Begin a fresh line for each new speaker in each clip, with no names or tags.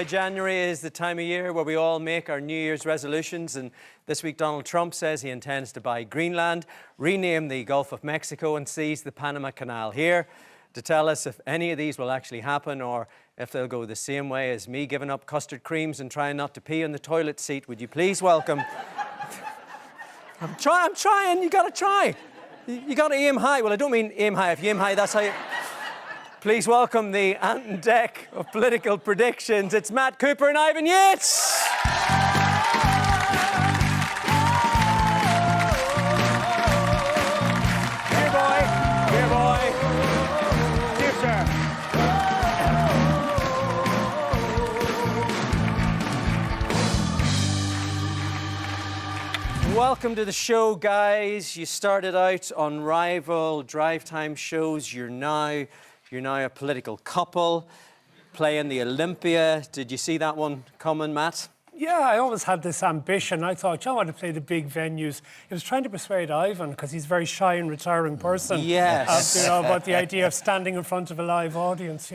January is the time of year where we all make our New Year's resolutions, and this week Donald Trump says he intends to buy Greenland, rename the Gulf of Mexico and seize the Panama Canal. Here to tell us if any of these will actually happen or if they'll go the same way as me giving up custard creams and trying not to pee on the toilet seat, would you please welcome... I'm trying, you gotta try. You gotta aim high. Well, I don't mean aim high. If you aim high, that's how you... Please welcome the Ant and Dec of political predictions. It's Matt Cooper and Ivan Yates. Here, boy. Here, boy. Here, sir. Welcome to the show, guys. You started out on rival drive time shows. You're now a political couple playing the Olympia. Did you see that one coming, Matt?
Yeah, I always had this ambition. I thought, I want to play the big venues. I was trying to persuade Ivan, because he's a very shy and retiring person.
Yes.
About the idea of standing in front of a live audience,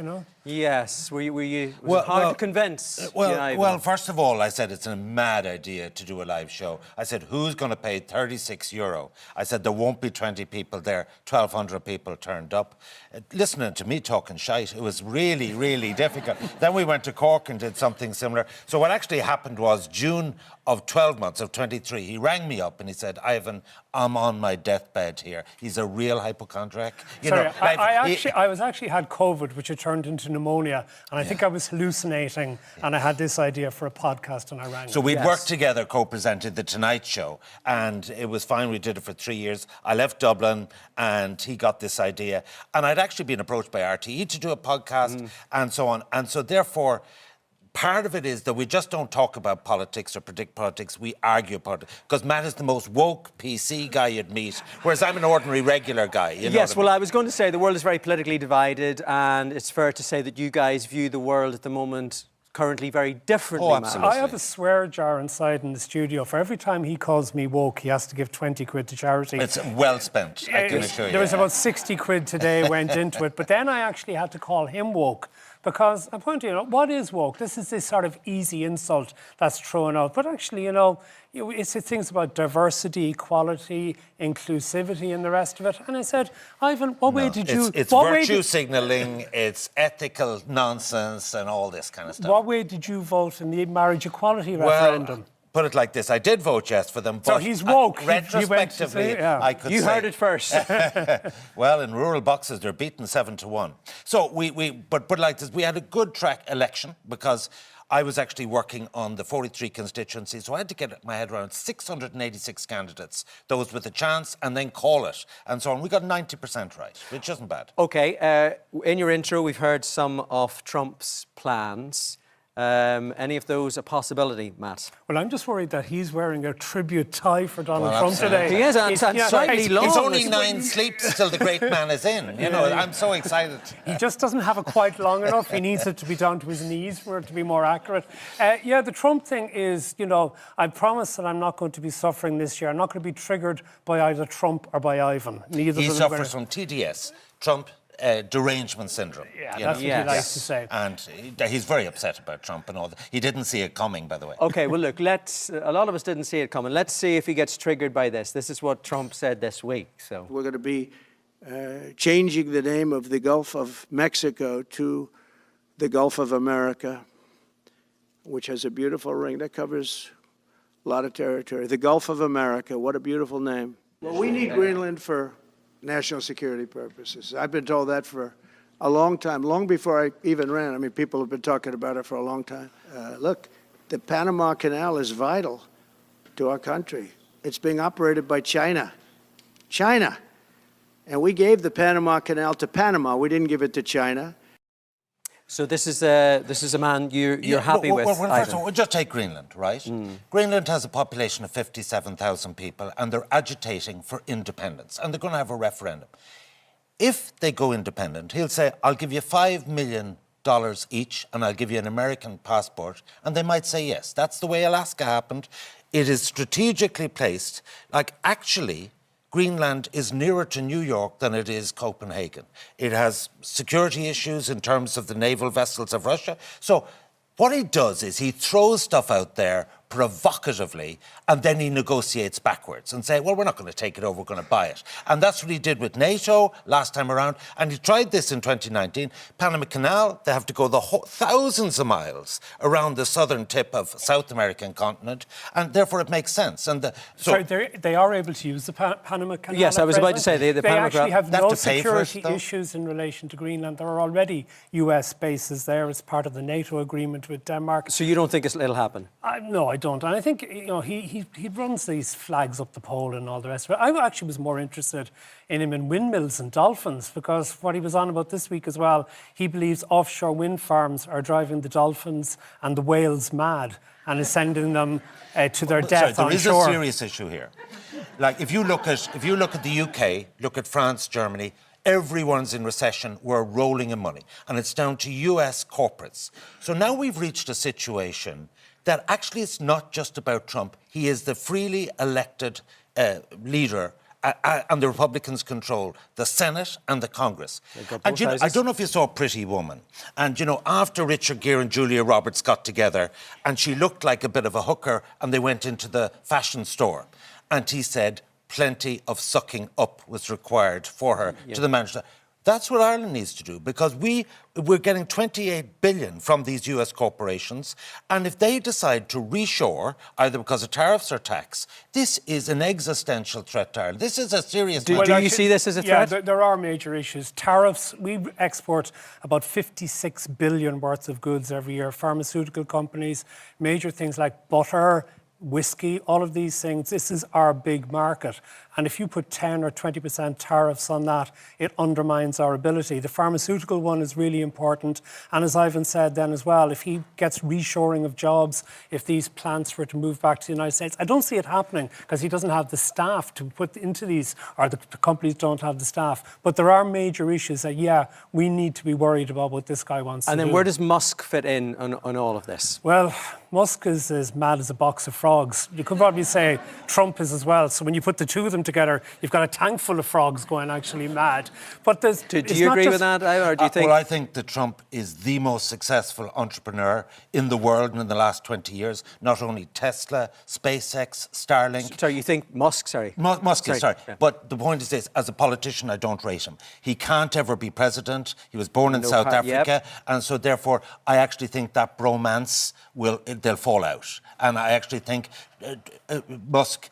Yes. Was it hard to convince?
Well, first of all, I said it's a mad idea to do a live show. I said, who's going to pay €36? I said, there won't be 20 people there. 1,200 people turned up. Listening to me talking shite, it was really, really difficult. Then we went to Cork and did something similar. So what actually happened was June of 12 months, of 23, he rang me up and he said, Ivan, I'm on my deathbed here. He's a real hypochondriac.
I was actually had COVID, which had turned into pneumonia, and I think I was hallucinating, and I had this idea for a podcast, and I rang
So we'd worked together, co-presented The Tonight Show, and it was fine. We did it for 3 years. I left Dublin, and he got this idea. And I'd actually been approached by RTE to do a podcast, and so on. And so therefore... part of it is that we just don't talk about politics or predict politics, we argue politics. Because Matt is the most woke PC guy you'd meet, whereas I'm an ordinary, regular guy.
Yes, well, I was going to say the world is very politically divided, and it's fair to say that you guys view the world at the moment currently very differently.
Oh, absolutely.
I have a swear jar inside in the studio. For every time he calls me woke, he has to give 20 quid to charity.
It's well spent, I can assure you.
There was about 60 quid today went into it, but then I actually had to call him woke. Because I'm pointing out, what is woke? This is this sort of easy insult that's thrown out. But actually, it's things about diversity, equality, inclusivity and the rest of it. And I said, Ivan, what way did you...
It's virtue signalling, it's ethical nonsense and all this kind of stuff.
What way did you vote in the marriage equality referendum?
Put it like this, I did vote yes for them, but...
So he's woke.
Retrospectively, I could say...
You heard it first.
Well, in rural boxes, they're beaten 7-1. So but like this, we had a good track election because I was actually working on the 43 constituencies, so I had to get my head around 686 candidates, those with a chance, and then call it, and so on. We got 90% right, which isn't bad.
OK, in your intro, we've heard some of Trump's plans. Any of those a possibility, Matt?
Well, I'm just worried that he's wearing a tribute tie for Donald Trump today.
He is, and slightly long.
He's only 9 sleeps till the great man is in. I'm so excited.
He just doesn't have it quite long enough. He needs it to be down to his knees for it to be more accurate. The Trump thing is, I promise that I'm not going to be suffering this year. I'm not going to be triggered by either Trump or by Ivan. Neither
he suffers from TDS, Trump derangement syndrome.
Yeah, that's what he likes to say.
And he's very upset about Trump and all that. He didn't see it coming, by the way.
OK, well, look, a lot of us didn't see it coming. Let's see if he gets triggered by this. This is what Trump said this week. So
we're going to be changing the name of the Gulf of Mexico to the Gulf of America, which has a beautiful ring that covers a lot of territory. The Gulf of America, what a beautiful name. Well, we need Greenland for national security purposes. I've been told that for a long time, long before I even ran. I mean, people have been talking about it for a long time. Look, the Panama Canal is vital to our country. It's being operated by China. China. And we gave the Panama Canal to Panama. We didn't give it to China.
So this is a man you're happy with,
Well, first of all, we'll just take Greenland, right? Greenland has a population of 57,000 people, and they're agitating for independence, and they're going to have a referendum. If they go independent, he'll say, I'll give you $5 million each, and I'll give you an American passport, and they might say yes. That's the way Alaska happened. It is strategically placed. Like, actually, Greenland is nearer to New York than it is Copenhagen. It has security issues in terms of the naval vessels of Russia. So What he does is he throws stuff out there provocatively, and then he negotiates backwards and say, well, we're not going to take it over, we're going to buy it. And that's what he did with NATO last time around. And he tried this in 2019. Panama Canal, they have to go thousands of miles around the southern tip of South American continent, and therefore it makes sense. And
Sorry, they are able to use the Panama Canal.
Yes, I was about to say the
they
Panama
actually have
They have
no
to pay for it,
security
though.
issues in relation to Greenland. There are already US bases there as part of the NATO agreement with Denmark.
So you don't think it'll happen?
No, I don't. And I think, he runs these flags up the pole and all the rest of it. I actually was more interested in him in windmills and dolphins, because what he was on about this week as well, he believes offshore wind farms are driving the dolphins and the whales mad and is sending them to their death on
there is
shore.
a serious issue here. Like, if you look at the UK, look at France, Germany, everyone's in recession, we're rolling in money. And it's down to US corporates. So now we've reached a situation that actually it's not just about Trump. He is the freely elected leader, and the Republicans control the Senate and the Congress. And I don't know if you saw Pretty Woman. And, after Richard Gere and Julia Roberts got together, and she looked like a bit of a hooker, and they went into the fashion store, and he said plenty of sucking up was required for her to the manager. That's what Ireland needs to do, because we're getting 28 billion from these US corporations, and if they decide to reshore, either because of tariffs or tax, this is an existential threat to Ireland. This is a serious matter.
Do you see this as a threat?
Yeah, there are major issues. Tariffs, we export about 56 billion worth of goods every year. Pharmaceutical companies, major things like butter, whiskey, all of these things, this is our big market. And if you put 10 or 20% tariffs on that, it undermines our ability. The pharmaceutical one is really important. And as Ivan said then as well, if he gets reshoring of jobs, if these plants were to move back to the United States, I don't see it happening because he doesn't have the staff to put into these, or the companies don't have the staff. But there are major issues that, we need to be worried about what this guy wants to do.
And then where does Musk fit in on all of this?
Well, Musk is as mad as a box of frogs. You could probably say Trump is as well. So when you put the two of them together, you've got a tank full of frogs going actually mad. But do
you agree with that, or do you think?
Well, I think that Trump is the most successful entrepreneur in the world in the last 20 years. Not only Tesla, SpaceX, Starlink.
Oh,
Sorry, you think Musk? Sorry.
Musk, sorry.
Yeah.
But the point is this, as a politician, I don't rate him. He can't ever be president. He was born in South Africa. And so therefore, I actually think that bromance they'll fall out. And I actually think Musk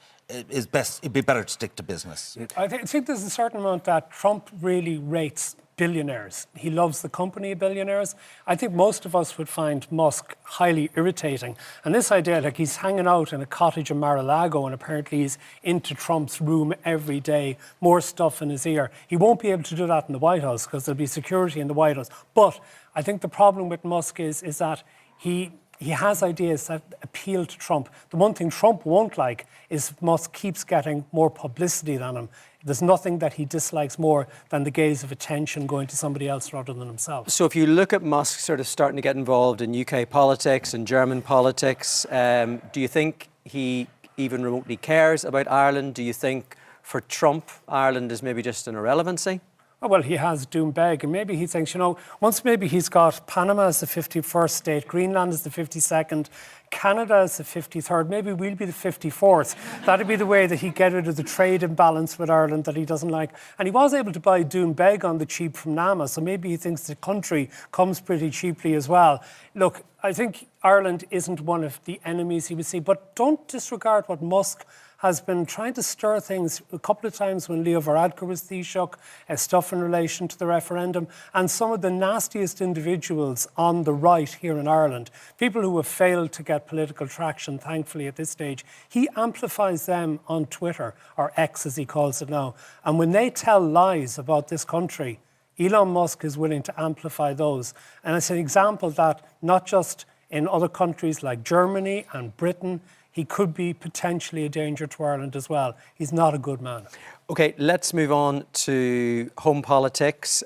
is best, it'd be better to stick to business.
I think there's a certain amount that Trump really rates billionaires. He loves the company of billionaires. I think most of us would find Musk highly irritating. And this idea, like he's hanging out in a cottage in Mar-a-Lago and apparently he's into Trump's room every day, more stuff in his ear. He won't be able to do that in the White House because there'll be security in the White House. But I think the problem with Musk is that he has ideas that appeal to Trump. The one thing Trump won't like is Musk keeps getting more publicity than him. There's nothing that he dislikes more than the gaze of attention going to somebody else rather than himself.
So if you look at Musk sort of starting to get involved in UK politics and German politics, do you think he even remotely cares about Ireland? Do you think for Trump, Ireland is maybe just an irrelevancy?
Oh, well, he has Doombeg, and maybe he thinks, once maybe he's got Panama as the 51st state, Greenland as the 52nd, Canada as the 53rd, maybe we'll be the 54th. That'd be the way that he'd get rid of the trade imbalance with Ireland that he doesn't like. And he was able to buy Doombeg on the cheap from Nama, so maybe he thinks the country comes pretty cheaply as well. Look, I think Ireland isn't one of the enemies he would see, but don't disregard what Musk has been trying to stir things a couple of times when Leo Varadkar was Taoiseach, stuff in relation to the referendum, and some of the nastiest individuals on the right here in Ireland, people who have failed to get political traction, thankfully, at this stage, he amplifies them on Twitter, or X as he calls it now. And when they tell lies about this country, Elon Musk is willing to amplify those. And it's an example that not just in other countries like Germany and Britain, he could be potentially a danger to Ireland as well. He's not a good man.
OK, let's move on to home politics.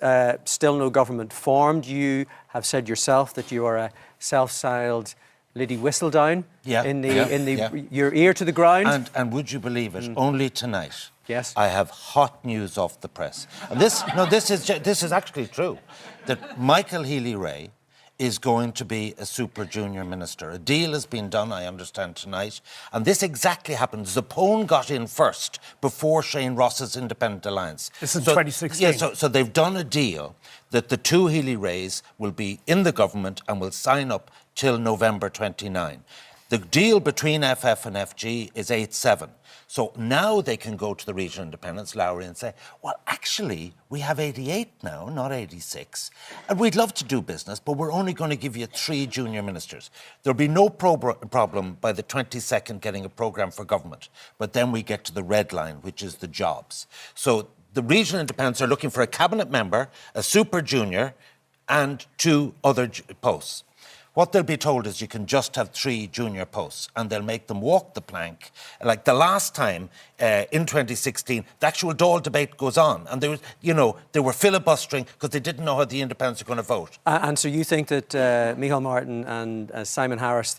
Still no government formed. You have said yourself that you are a self-styled Lady Whistledown your ear to the ground.
And would you believe it? Only tonight,
yes,
I have hot news off the press. And this is actually true, that Michael Healy-Rae is going to be a super junior minister. A deal has been done, I understand, tonight. And this exactly happened. Zappone got in first before Shane Ross's Independent Alliance.
This is 2016.
Yeah, so they've done a deal that the two Healy-Raes will be in the government and will sign up till November 29. The deal between FF and FG is 8-7. So now they can go to the regional independents, Lowry, and say, well, actually, we have 88 now, not 86. And we'd love to do business, but we're only going to give you 3 junior ministers. There'll be no problem by the 22nd getting a programme for government. But then we get to the red line, which is the jobs. So the regional independents are looking for a cabinet member, a super junior, and 2 other posts. What they'll be told is you can just have 3 junior posts, and they'll make them walk the plank. Like the last time in 2016, the actual Dáil debate goes on, and they were filibustering because they didn't know how the independents are going to vote.
And so you think that Micheál Martin and Simon Harris,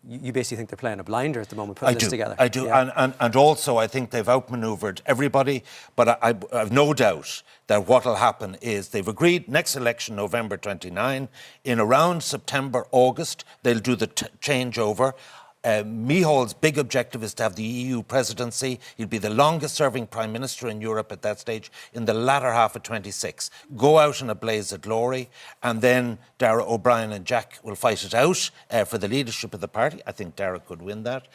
you basically think they're playing a blinder at the moment, putting this together?
I do. Yeah. And also I think they've outmanoeuvred everybody, but I've no doubt that what will happen is they've agreed next election, November 29. In around September, August, they'll do the changeover. Micheál's big objective is to have the EU presidency. He'll be the longest-serving Prime Minister in Europe at that stage in the latter half of 26. Go out in a blaze of glory, and then Dara O'Brien and Jack will fight it out for the leadership of the party. I think Dara could win that.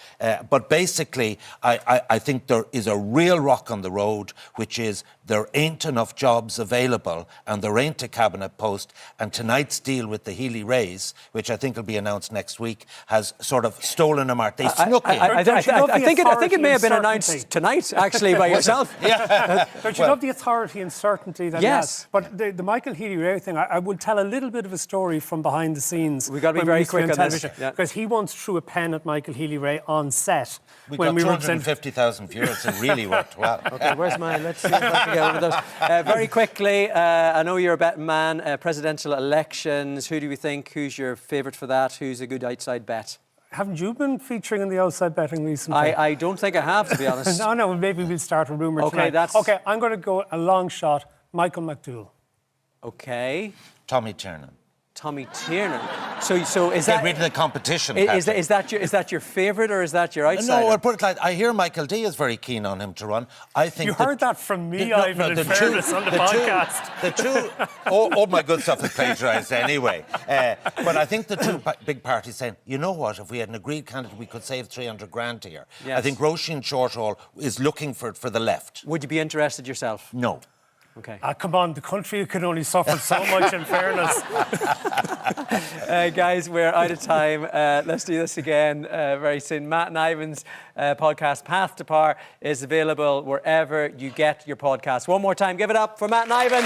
But basically, I think there is a real rock on the road, which is there ain't enough jobs available and there ain't a cabinet post. And tonight's deal with the Healy-Raes, which I think will be announced next week, has sort of stolen a mark. They snuck in.
I think it may have been announced tonight, actually, by yourself.
Yeah. Don't you love the authority and certainty that he
Yes.
has? But the Michael Healy-Rae thing, I will tell a little bit of a story from behind the scenes.
We've got to be
when
very
we used to
quick
be
on this.
television,
Yeah.
because he once threw a pen at Michael Healy-Rae on set.
We
when
got
we were
250,000 viewers. It really worked well.
Okay, where's mine? Let's see if I can get over those. Very quickly, I know you're a betting man. Presidential elections, who do we think? Who's your favourite for that? Who's a good outside bet?
Haven't you been featuring in the outside betting recently?
I don't think I have, to be honest.
No, maybe we'll start a rumour tonight. Okay, I'm going to go a long shot. Michael McDowell.
Okay.
Tommy Tiernan.
Tommy Tiernan. So is
Get
that...
rid of the competition,
Is
Patrick.
that your favourite or is that your outsider?
No, I'll put it like I hear Michael D is very keen on him to run. I think
You heard that from me, Ivan, in fairness, on the podcast.
All my good stuff is plagiarised anyway. But I think the two big parties saying, you know what, if we had an agreed candidate, we could save 300 grand here.
Yes.
I think Roisin Shortall is looking for it for the left.
Would you be interested yourself?
No.
Okay.
Come on, the country could only suffer so much, in fairness.
Guys, we're out of time. Let's do this again very soon. Matt and Ivan's podcast, Path to Power, is available wherever you get your podcasts. One more time, give it up for Matt and Ivan.